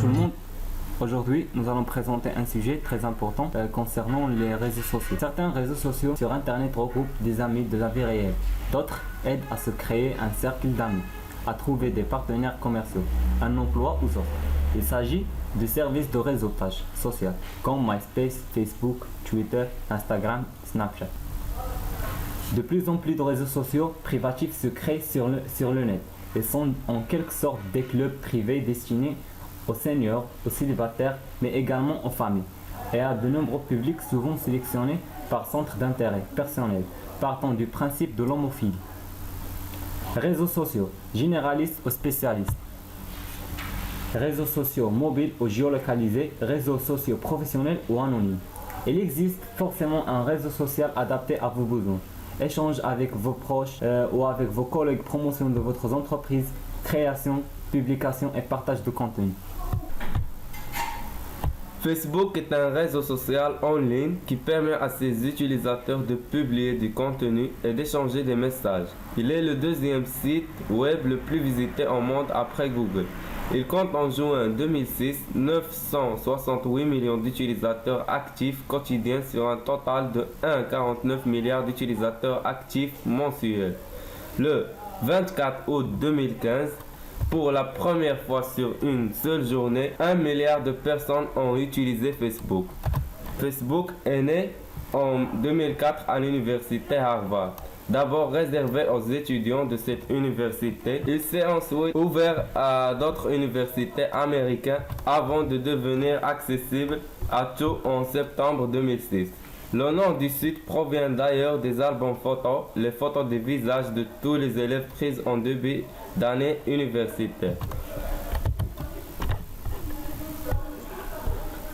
tout le monde. Aujourd'hui, nous allons présenter un sujet très important concernant les réseaux sociaux. Certains réseaux sociaux sur Internet regroupent des amis de la vie réelle. D'autres aident à se créer un cercle d'amis, à trouver des partenaires commerciaux, un emploi ou autre. Il s'agit de services de réseautage social comme MySpace, Facebook, Twitter, Instagram, Snapchat. De plus en plus de réseaux sociaux privatifs se créent sur le net et sont en quelque sorte des clubs privés destinés aux seniors, aux célibataires, mais également aux familles, et à de nombreux publics souvent sélectionnés par centre d'intérêt personnel, partant du principe de l'homophilie. Réseaux sociaux, généralistes ou spécialistes. Réseaux sociaux mobiles ou géolocalisés, réseaux sociaux professionnels ou anonymes. Il existe forcément un réseau social adapté à vos besoins. Échange avec vos proches ou avec vos collègues, promotion de votre entreprise, création, publication et partage de contenu. Facebook est un réseau social en ligne qui permet à ses utilisateurs de publier du contenu et d'échanger des messages. Il est le deuxième site web le plus visité au monde après Google. Il compte en juin 2006 968 millions d'utilisateurs actifs quotidiens sur un total de 1,49 milliard d'utilisateurs actifs mensuels. Le 24 août 2015, pour la première fois sur une seule journée, 1 milliard de personnes ont utilisé Facebook. Facebook est né en 2004 à l'université Harvard. D'abord réservé aux étudiants de cette université, il s'est ensuite ouvert à d'autres universités américaines avant de devenir accessible à tous en septembre 2006. Le nom du site provient d'ailleurs des albums photos, les photos des visages de tous les élèves prises en début d'année universitaire.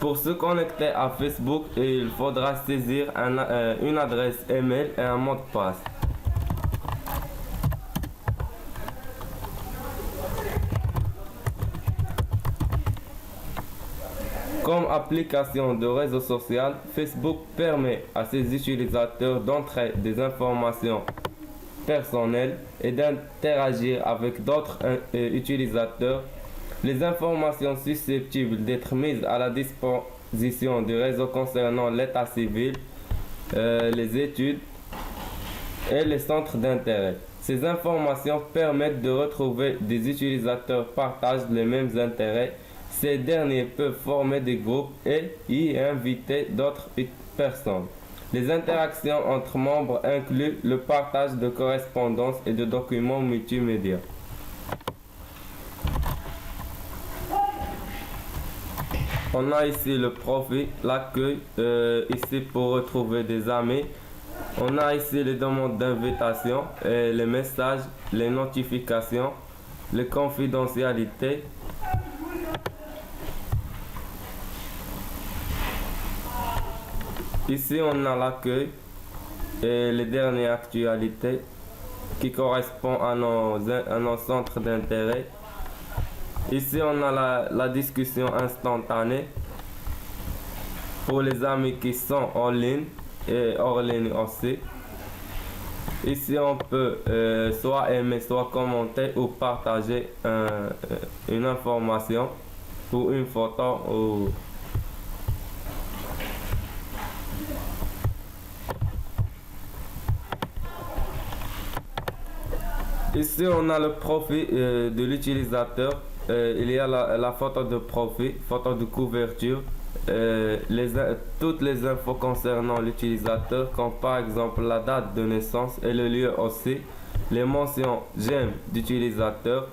Pour se connecter à Facebook, il faudra saisir une adresse email et un mot de passe. Comme application de réseau social, Facebook permet à ses utilisateurs d'entrer des informations personnelles et d'interagir avec d'autres utilisateurs. Les informations susceptibles d'être mises à la disposition du réseau concernant l'état civil, les études et les centres d'intérêt. Ces informations permettent de retrouver des utilisateurs qui partagent les mêmes intérêts. Ces derniers peuvent former des groupes et y inviter d'autres personnes. Les interactions entre membres incluent le partage de correspondances et de documents multimédia. On a ici le profil, l'accueil, ici pour retrouver des amis. On a ici les demandes d'invitation, les messages, les notifications, les confidentialités. Ici, on a l'accueil et les dernières actualités qui correspondent à nos centres d'intérêt. Ici, on a la discussion instantanée pour les amis qui sont en ligne et hors ligne aussi. Ici, on peut soit aimer, soit commenter ou partager une information ou une photo ou ici, on a le profil de l'utilisateur. Il y a la photo de profil, photo de couverture, toutes les infos concernant l'utilisateur, comme par exemple la date de naissance et le lieu aussi, les mentions j'aime d'utilisateur,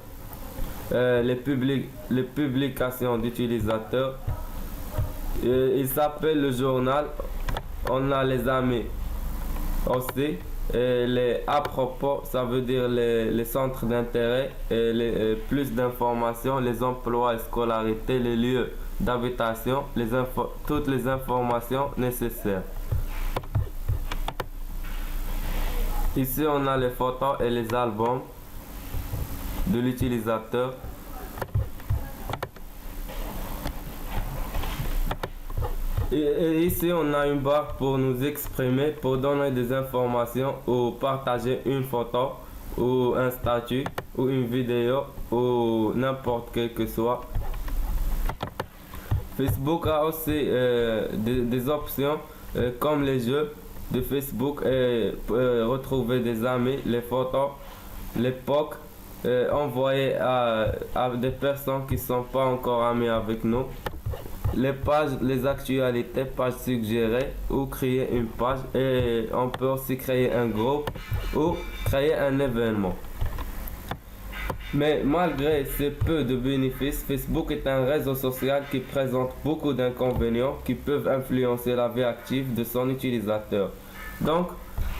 les publications d'utilisateur. Il s'appelle le journal. On a les amis aussi. Et les à propos, ça veut dire les centres d'intérêt et plus d'informations, les emplois et scolarités, les lieux d'habitation, toutes les informations nécessaires. Ici, on a les photos et les albums de l'utilisateur. Et ici, on a une barre pour nous exprimer, pour donner des informations ou partager une photo ou un statut ou une vidéo ou n'importe quel que soit. Facebook a aussi des options comme les jeux de Facebook et retrouver des amis, les photos, les posts envoyés à des personnes qui ne sont pas encore amies avec nous, les pages, les actualités, pages suggérées ou créer une page, et on peut aussi créer un groupe ou créer un événement. Mais malgré ces peu de bénéfices, Facebook est un réseau social qui présente beaucoup d'inconvénients qui peuvent influencer la vie active de son utilisateur. Donc,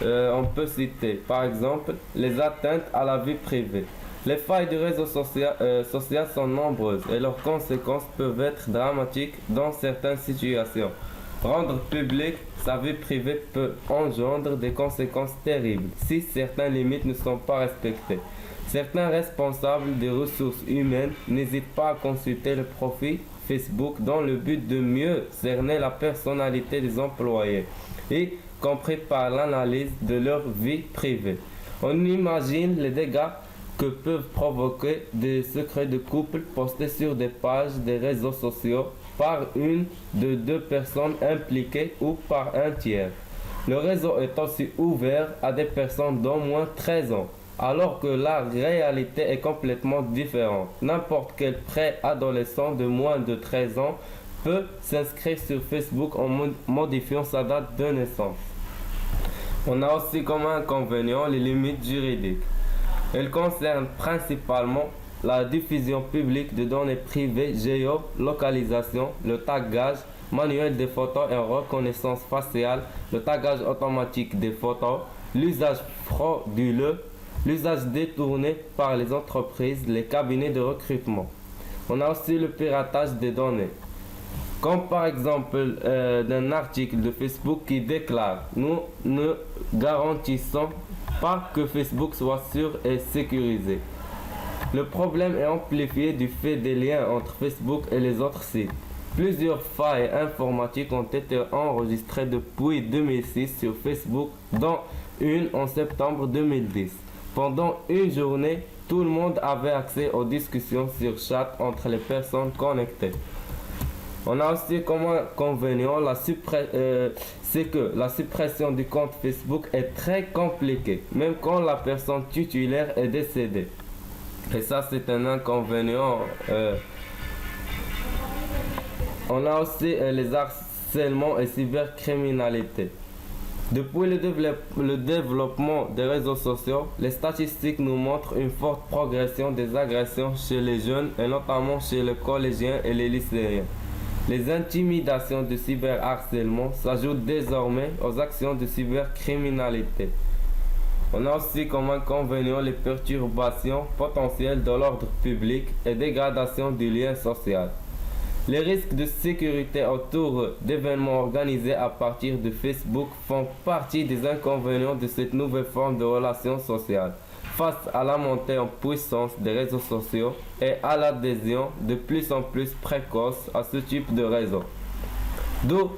on peut citer par exemple les atteintes à la vie privée. Les failles du réseau social sont nombreuses et leurs conséquences peuvent être dramatiques dans certaines situations. Rendre publique sa vie privée peut engendrer des conséquences terribles si certaines limites ne sont pas respectées. Certains responsables des ressources humaines n'hésitent pas à consulter le profil Facebook dans le but de mieux cerner la personnalité des employés, y compris par l'analyse de leur vie privée. On imagine les dégâts que peuvent provoquer des secrets de couple postés sur des pages des réseaux sociaux par une de deux personnes impliquées ou par un tiers. Le réseau est aussi ouvert à des personnes d'au moins 13 ans. Alors que la réalité est complètement différente. N'importe quel préadolescent de moins de 13 ans peut s'inscrire sur Facebook en modifiant sa date de naissance. On a aussi comme inconvénient les limites juridiques. Elles concernent principalement la diffusion publique de données privées, géolocalisation, le tagage manuel des photos et reconnaissance faciale, le tagage automatique des photos, l'usage frauduleux, l'usage détourné par les entreprises, les cabinets de recrutement. On a aussi le piratage des données. Comme par exemple d'un article de Facebook qui déclare « Nous ne garantissons pas que Facebook soit sûr et sécurisé ». Le problème est amplifié du fait des liens entre Facebook et les autres sites. Plusieurs failles informatiques ont été enregistrées depuis 2006 sur Facebook, dont une en septembre 2010. Pendant une journée, tout le monde avait accès aux discussions sur chat entre les personnes connectées. On a aussi comme inconvénient c'est que la suppression du compte Facebook est très compliquée, même quand la personne titulaire est décédée. Et ça, c'est un inconvénient. On a aussi les harcèlements et cybercriminalité. Depuis le développement des réseaux sociaux, les statistiques nous montrent une forte progression des agressions chez les jeunes et notamment chez les collégiens et les lycéens. Les intimidations de cyberharcèlement s'ajoutent désormais aux actions de cybercriminalité. On a aussi comme inconvénient les perturbations potentielles de l'ordre public et dégradation du lien social. Les risques de sécurité autour d'événements organisés à partir de Facebook font partie des inconvénients de cette nouvelle forme de relations sociales. Face à la montée en puissance des réseaux sociaux et à l'adhésion de plus en plus précoce à ce type de réseau. D'où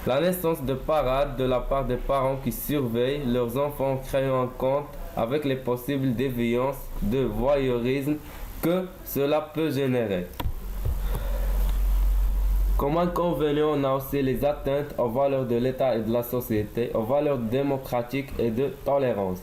la naissance de parades de la part des parents qui surveillent leurs enfants en créant un compte avec les possibles déviances de voyeurisme que cela peut générer. Comme inconvénient, on a aussi les atteintes aux valeurs de l'État et de la société, aux valeurs démocratiques et de tolérance.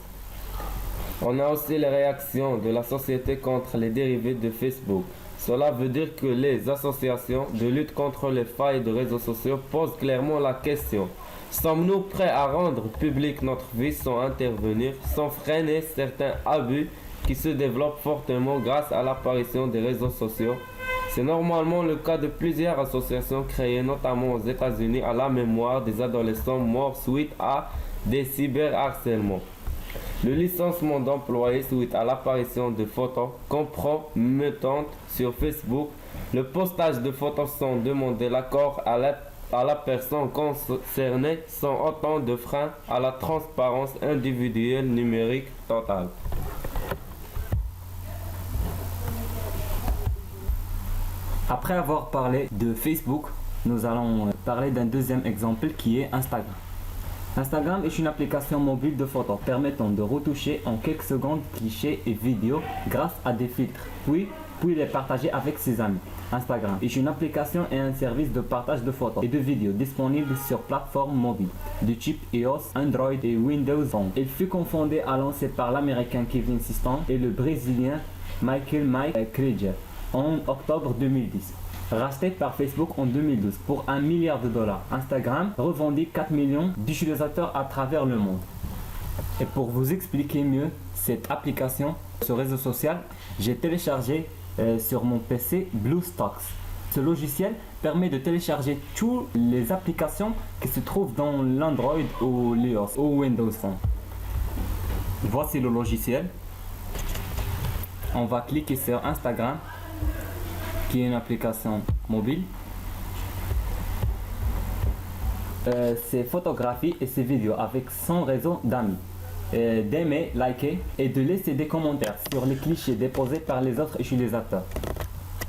On a aussi les réactions de la société contre les dérivés de Facebook. Cela veut dire que les associations de lutte contre les failles de réseaux sociaux posent clairement la question: sommes-nous prêts à rendre publique notre vie sans intervenir, sans freiner certains abus qui se développent fortement grâce à l'apparition des réseaux sociaux? C'est normalement le cas de plusieurs associations créées notamment aux États-Unis à la mémoire des adolescents morts suite à des cyberharcèlements. Le licenciement d'employés suite à l'apparition de photos compromettantes sur Facebook, le postage de photos sans demander l'accord à la personne concernée sont autant de freins à la transparence individuelle numérique totale. Après avoir parlé de Facebook, nous allons parler d'un deuxième exemple qui est Instagram. Instagram est une application mobile de photos permettant de retoucher en quelques secondes clichés et vidéos grâce à des filtres, puis puis les partager avec ses amis. Instagram est une application et un service de partage de photos et de vidéos disponible sur plateformes mobiles de type iOS, Android et Windows Phone. Il fut cofondé et lancé par l'américain Kevin Systrom et le brésilien Michael Krieger en octobre 2010. Racheté par Facebook en 2012 pour $1 milliard, Instagram revendique 4 millions d'utilisateurs à travers le monde. Et pour vous expliquer mieux cette application, ce réseau social, j'ai téléchargé sur mon PC BlueStacks. Ce logiciel permet de télécharger toutes les applications qui se trouvent dans l'Android ou l'iOS ou Windows Phone. Voici le logiciel. On va cliquer sur Instagram, qui est une application mobile. Ses photographies et ses vidéos avec son réseau d'amis. D'aimer, liker et de laisser des commentaires sur les clichés déposés par les autres utilisateurs.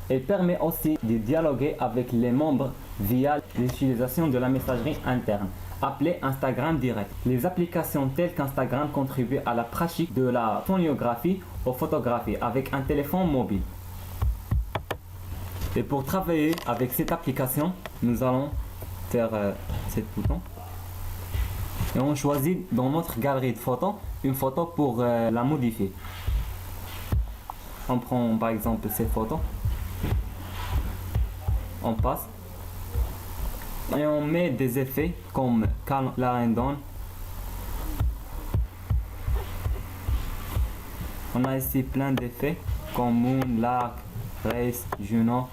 Elle permet aussi de dialoguer avec les membres via l'utilisation de la messagerie interne, appelée Instagram Direct. Les applications telles qu'Instagram contribuent à la pratique de la phonographie ou photographie avec un téléphone mobile. Et pour travailler avec cette application, nous allons faire ce bouton. Et on choisit dans notre galerie de photos une photo pour la modifier. On prend par exemple cette photo. On passe. Et on met des effets comme Calm Larendon. On a ici plein d'effets comme Moon, Lark, Race, Juno.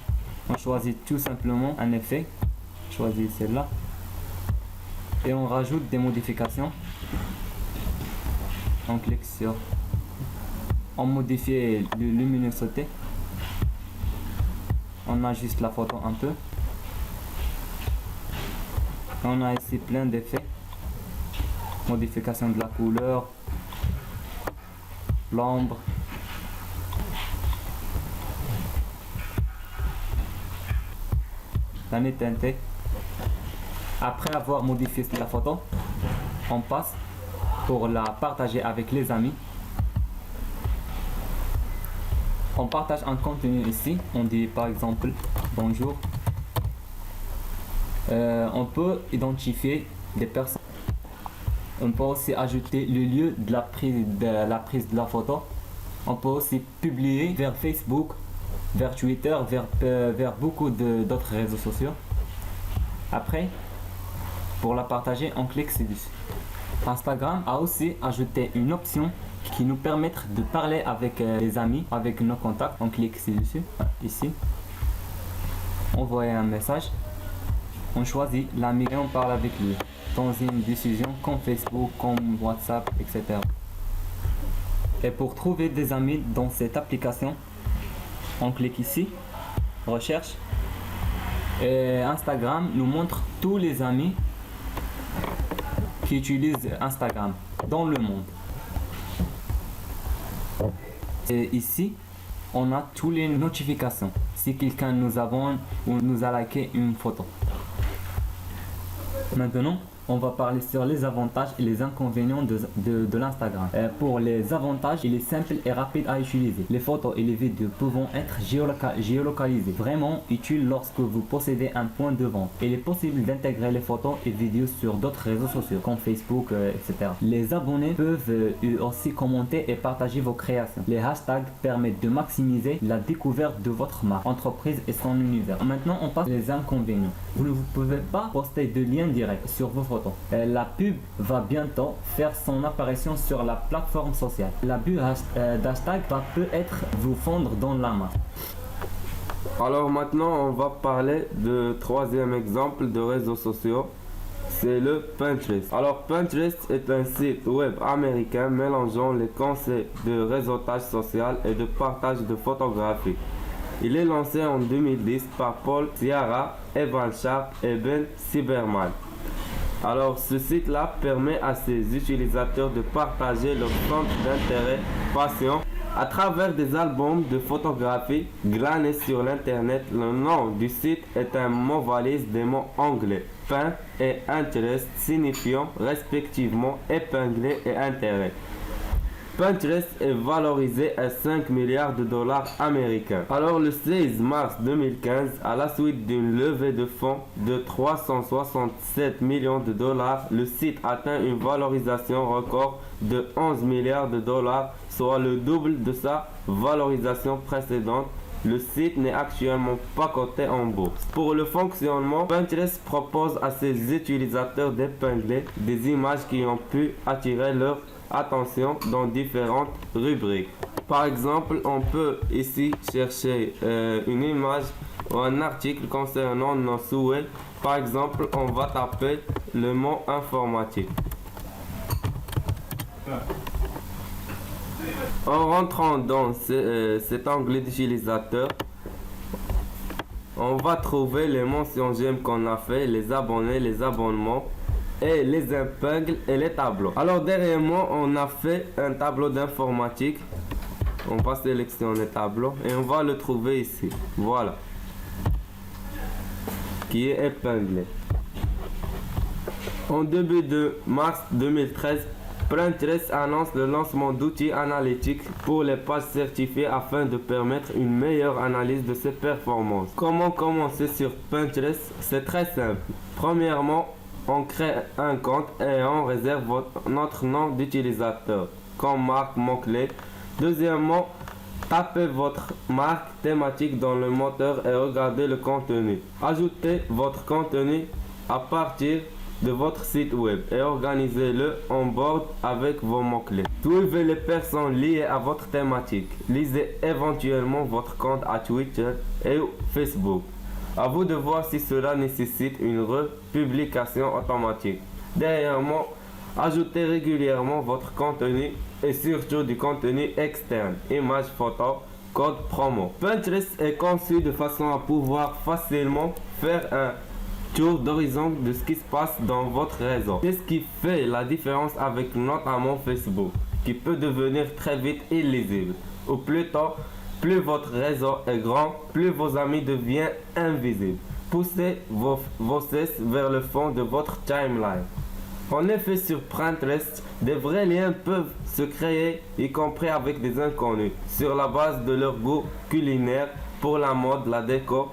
On choisit tout simplement un effet. Choisis celle-là. Et on rajoute des modifications. On clique sur on modifie la luminosité. On ajuste la photo un peu. On a ici plein d'effets. Modification de la couleur, l'ombre. La netteté. Après avoir modifié la photo, on passe pour la partager avec les amis. On partage un contenu ici. On dit par exemple bonjour. On peut identifier des personnes. On peut aussi ajouter le lieu de la prise de la photo. On peut aussi publier vers Facebook, vers Twitter, vers beaucoup d'autres réseaux sociaux. Après, pour la partager, on clique dessus. Instagram a aussi ajouté une option qui nous permet de parler avec les amis, avec nos contacts. On clique dessus, ici. Envoyer un message. On choisit l'ami et on parle avec lui dans une diffusion comme Facebook, comme WhatsApp, etc. Et pour trouver des amis dans cette application, on clique ici, recherche. Et Instagram nous montre tous les amis qui utilisent Instagram dans le monde. Et ici, on a toutes les notifications. Si quelqu'un nous abonne ou nous a liké une photo. Maintenant, on va parler sur les avantages et les inconvénients de l'Instagram. Pour les avantages, il est simple et rapide à utiliser. Les photos et les vidéos peuvent être géolocalisées, vraiment utiles lorsque vous possédez un point de vente. Il est possible d'intégrer les photos et vidéos sur d'autres réseaux sociaux comme Facebook, etc. Les abonnés peuvent aussi commenter et partager vos créations. Les hashtags permettent de maximiser la découverte de votre marque, entreprise et son univers. Maintenant, on passe aux inconvénients. Vous ne pouvez pas poster de liens directs sur vos photos. La pub va bientôt faire son apparition sur la plateforme sociale. L'abus d'hashtag va peut-être vous fondre dans la main. Alors maintenant, on va parler de troisième exemple de réseaux sociaux. C'est le Pinterest. Alors Pinterest est un site web américain mélangeant les conseils de réseautage social et de partage de photographies. Il est lancé en 2010 par Paul Sciarra, Evan Sharp et Ben Silberman. Alors ce site-là permet à ses utilisateurs de partager leurs centres d'intérêt, passion, à travers des albums de photographies glanés sur l'internet. Le nom du site est un mot valise des mots anglais, Pin et Interest, signifiant respectivement épingler et intérêt. Pinterest est valorisé à 5 milliards de dollars américains. Alors le 16 mars 2015, à la suite d'une levée de fonds de 367 millions de dollars, le site atteint une valorisation record de 11 milliards de dollars, soit le double de sa valorisation précédente. Le site n'est actuellement pas coté en bourse. Pour le fonctionnement, Pinterest propose à ses utilisateurs d'épingler des images qui ont pu attirer leur attention dans différentes rubriques. Par exemple, on peut ici chercher une image ou un article concernant nos souhaits. Par exemple, on va taper le mot informatique. En rentrant dans cet onglet d'utilisateur, on va trouver les mentions j'aime qu'on a fait, les abonnés, les abonnements et les épingles et les tableaux. Alors derrière moi, on a fait un tableau d'informatique. On va sélectionner tableau et on va le trouver ici. Voilà. Qui est épinglé. En début de mars 2013, Pinterest annonce le lancement d'outils analytiques pour les pages certifiées afin de permettre une meilleure analyse de ses performances. Comment commencer sur Pinterest? C'est très simple. Premièrement, on crée un compte et on réserve notre nom d'utilisateur comme marque mot-clé. Deuxièmement, tapez votre marque thématique dans le moteur et regardez le contenu. Ajoutez votre contenu à partir de votre site web et organisez-le en board avec vos mots-clés. Suivez les personnes liées à votre thématique. Lisez éventuellement votre compte à Twitter et Facebook. À vous de voir si cela nécessite une republication automatique. Dernièrement, ajoutez régulièrement votre contenu et surtout du contenu externe, images, photos, code promo. Pinterest est conçu de façon à pouvoir facilement faire un tour d'horizon de ce qui se passe dans votre réseau. C'est ce qui fait la différence avec notamment Facebook, qui peut devenir très vite illisible. Ou plutôt, plus votre réseau est grand, plus vos amis deviennent invisibles. Poussez vos cesses vers le fond de votre timeline. En effet, sur Pinterest, des vrais liens peuvent se créer, y compris avec des inconnus, sur la base de leur goût culinaire, pour la mode, la déco.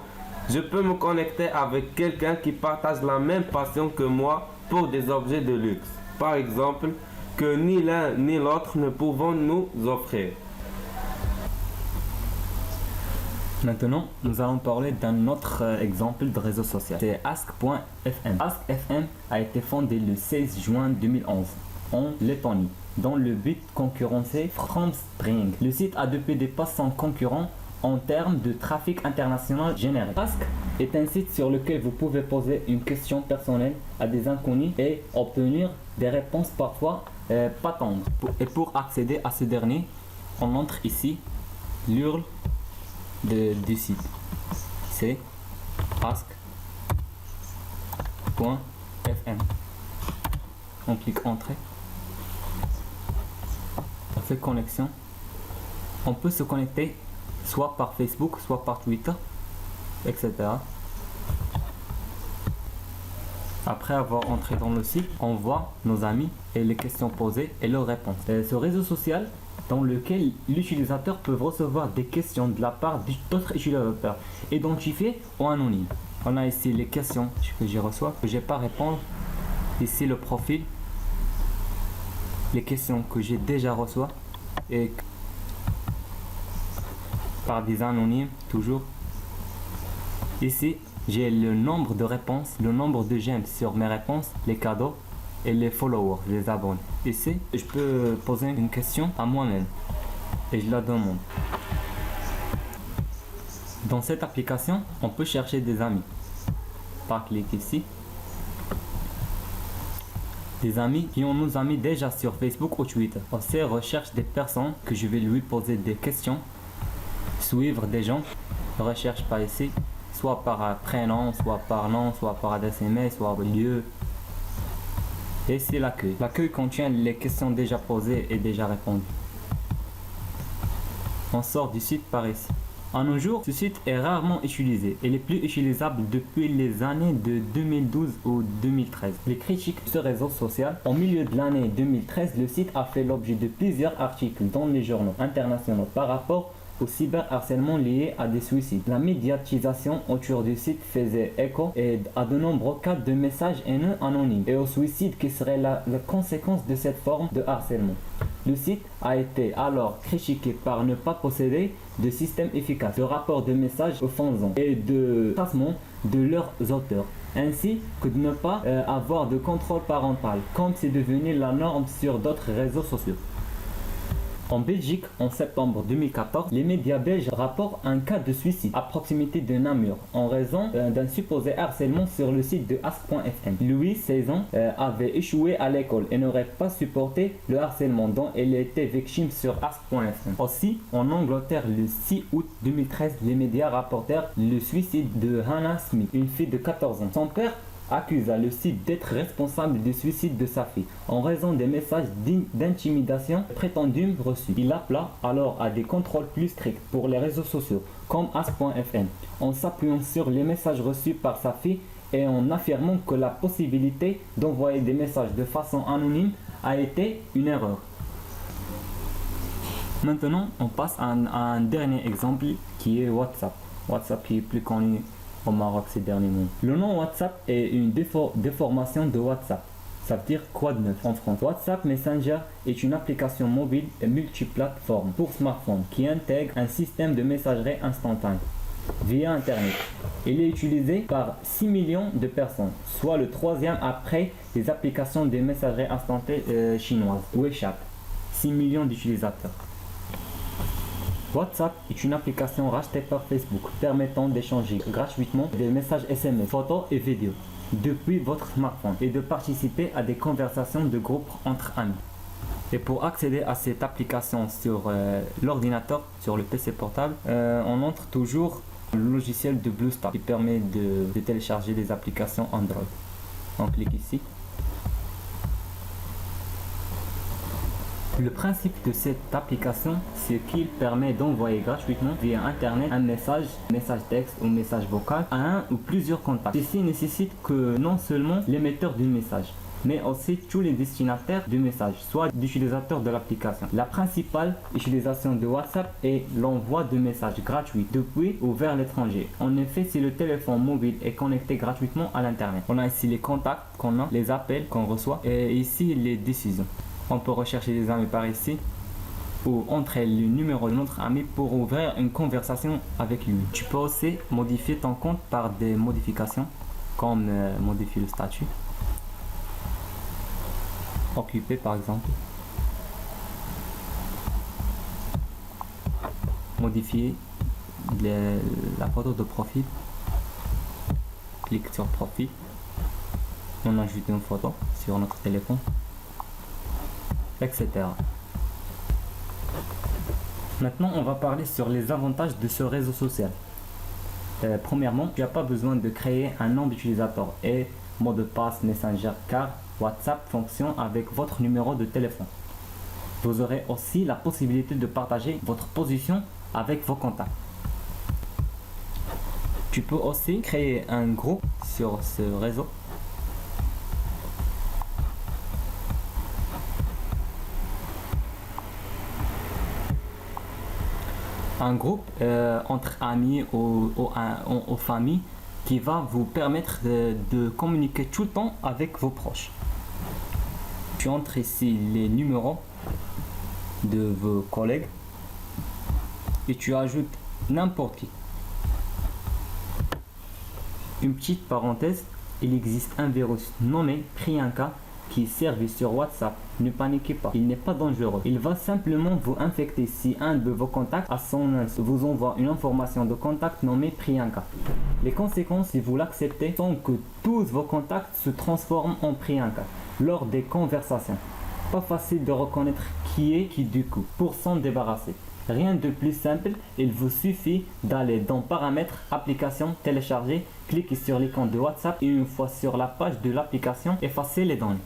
Je peux me connecter avec quelqu'un qui partage la même passion que moi pour des objets de luxe, par exemple, que ni l'un ni l'autre ne pouvons nous offrir. Maintenant, nous allons parler d'un autre exemple de réseau social. C'est Ask.fm. Ask.fm a été fondé le 16 juin 2011 en Lettonie, dans le but de concurrencer FromSpring. Le site a depuis dépassé son concurrent en termes de trafic international généré. Ask est un site sur lequel vous pouvez poser une question personnelle à des inconnus et obtenir des réponses parfois pas tendres. Et pour accéder à ce dernier, on entre ici l'URL du site. C'est ask.fm. On clique Entrée. On fait connexion. On peut se connecter soit par Facebook, soit par Twitter, etc. Après avoir entré dans le site, on voit nos amis et les questions posées et leurs réponses. Ce réseau social dans lequel l'utilisateur peut recevoir des questions de la part d'autres utilisateurs, identifiés ou anonymes. On a ici les questions que j'y reçois, que j'ai pas à répondre. Ici le profil, les questions que j'ai déjà reçues et par des anonymes toujours. Ici j'ai le nombre de réponses, le nombre de j'aime sur mes réponses, les cadeaux et les followers, les abonnés. Ici je peux poser une question à moi-même et je la demande. Dans cette application on peut chercher des amis par clic ici. Des amis qui ont nos amis déjà sur Facebook ou Twitter. On recherche des personnes que je vais lui poser des questions, suivre des gens, recherche par ici, soit par prénom, soit par nom, soit par adresse email, soit lieu. Et c'est l'accueil. L'accueil contient les questions déjà posées et déjà répondues. On sort du site par ici. À nos jours, ce site est rarement utilisé et n'est plus utilisable depuis les années de 2012 ou 2013. Les critiques de ce réseau social, au milieu de l'année 2013, le site a fait l'objet de plusieurs articles dans les journaux internationaux par rapport au cyberharcèlement lié à des suicides. La médiatisation autour du site faisait écho à de nombreux cas de messages haineux anonymes et au suicide qui serait la conséquence de cette forme de harcèlement. Le site a été alors critiqué par ne pas posséder de système efficace de rapport de messages offensants et de traitement de leurs auteurs, ainsi que de ne pas avoir de contrôle parental, comme c'est devenu la norme sur d'autres réseaux sociaux. En Belgique, en septembre 2014, les médias belges rapportent un cas de suicide à proximité de Namur en raison d'un supposé harcèlement sur le site de Ask.fm. Louis, 16 ans, avait échoué à l'école et n'aurait pas supporté le harcèlement dont il était victime sur Ask.fm. Aussi, en Angleterre, le 6 août 2013, les médias rapportèrent le suicide de Hannah Smith, une fille de 14 ans. Son père accusa le site d'être responsable du suicide de sa fille en raison des messages d'intimidation prétendus reçus. Il appela alors à des contrôles plus stricts pour les réseaux sociaux comme Ask.fm en s'appuyant sur les messages reçus par sa fille et en affirmant que la possibilité d'envoyer des messages de façon anonyme a été une erreur. Maintenant, on passe à un dernier exemple qui est WhatsApp. WhatsApp qui est plus connu au Maroc ces derniers mois. Le nom WhatsApp est une déformation de WhatsApp. Ça veut dire quoi de neuf en France? WhatsApp Messenger est une application mobile et multiplateforme pour smartphone qui intègre un système de messagerie instantanée via Internet. Il est utilisé par 6 millions de personnes, soit le troisième après les applications de messagerie instantanée chinoises, WeChat. 6 millions d'utilisateurs. WhatsApp est une application rachetée par Facebook permettant d'échanger gratuitement des messages SMS, photos et vidéos depuis votre smartphone et de participer à des conversations de groupe entre amis. Et pour accéder à cette application sur l'ordinateur, sur le PC portable, on entre toujours le logiciel de BlueStar qui permet de télécharger des applications Android. On clique ici. Le principe de cette application, c'est qu'il permet d'envoyer gratuitement via Internet un message texte ou message vocal à un ou plusieurs contacts. Ceci nécessite que non seulement l'émetteur du message, mais aussi tous les destinataires du message, soit d'utilisateurs de l'application. La principale utilisation de WhatsApp est l'envoi de messages gratuits depuis ou vers l'étranger. En effet, si le téléphone mobile est connecté gratuitement à l'Internet, on a ici les contacts qu'on a, les appels qu'on reçoit et ici les décisions. On peut rechercher des amis par ici ou entrer le numéro de notre ami pour ouvrir une conversation avec lui. Tu peux aussi modifier ton compte par des modifications comme modifier le statut, occupé par exemple, modifier la photo de profil, clique sur profil, on ajoute une photo sur notre téléphone, etc. Maintenant, on va parler sur les avantages de ce réseau social. Premièrement, tu n'as pas besoin de créer un nom d'utilisateur et mot de passe Messenger car WhatsApp fonctionne avec votre numéro de téléphone. Vous aurez aussi la possibilité de partager votre position avec vos contacts. Tu peux aussi créer un groupe sur ce réseau. Un groupe entre amis ou familles qui va vous permettre de communiquer tout le temps avec vos proches. Tu entres ici les numéros de vos collègues et tu ajoutes n'importe qui. Une petite parenthèse, il existe un virus nommé Priyanka qui est servi sur WhatsApp. Ne paniquez pas, il n'est pas dangereux. Il va simplement vous infecter si un de vos contacts à son insu vous envoie une information de contact nommée Priyanka. Les conséquences, si vous l'acceptez, sont que tous vos contacts se transforment en Priyanka lors des conversations. Pas facile de reconnaître qui est qui du coup. Pour s'en débarrasser, rien de plus simple, il vous suffit d'aller dans Paramètres, Applications, Télécharger, cliquer sur l'icône de WhatsApp et une fois sur la page de l'application, effacer les données.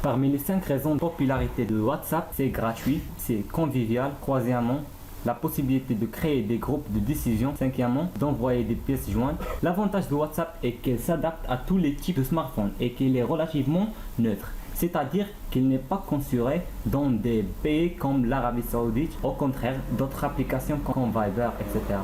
Parmi les 5 raisons de popularité de WhatsApp, c'est gratuit, c'est convivial, troisièmement, la possibilité de créer des groupes de décision. Cinquièmement, d'envoyer des pièces jointes. L'avantage de WhatsApp est qu'elle s'adapte à tous les types de smartphones et qu'il est relativement neutre. C'est-à-dire qu'il n'est pas censuré dans des pays comme l'Arabie Saoudite, au contraire d'autres applications comme Viber, etc.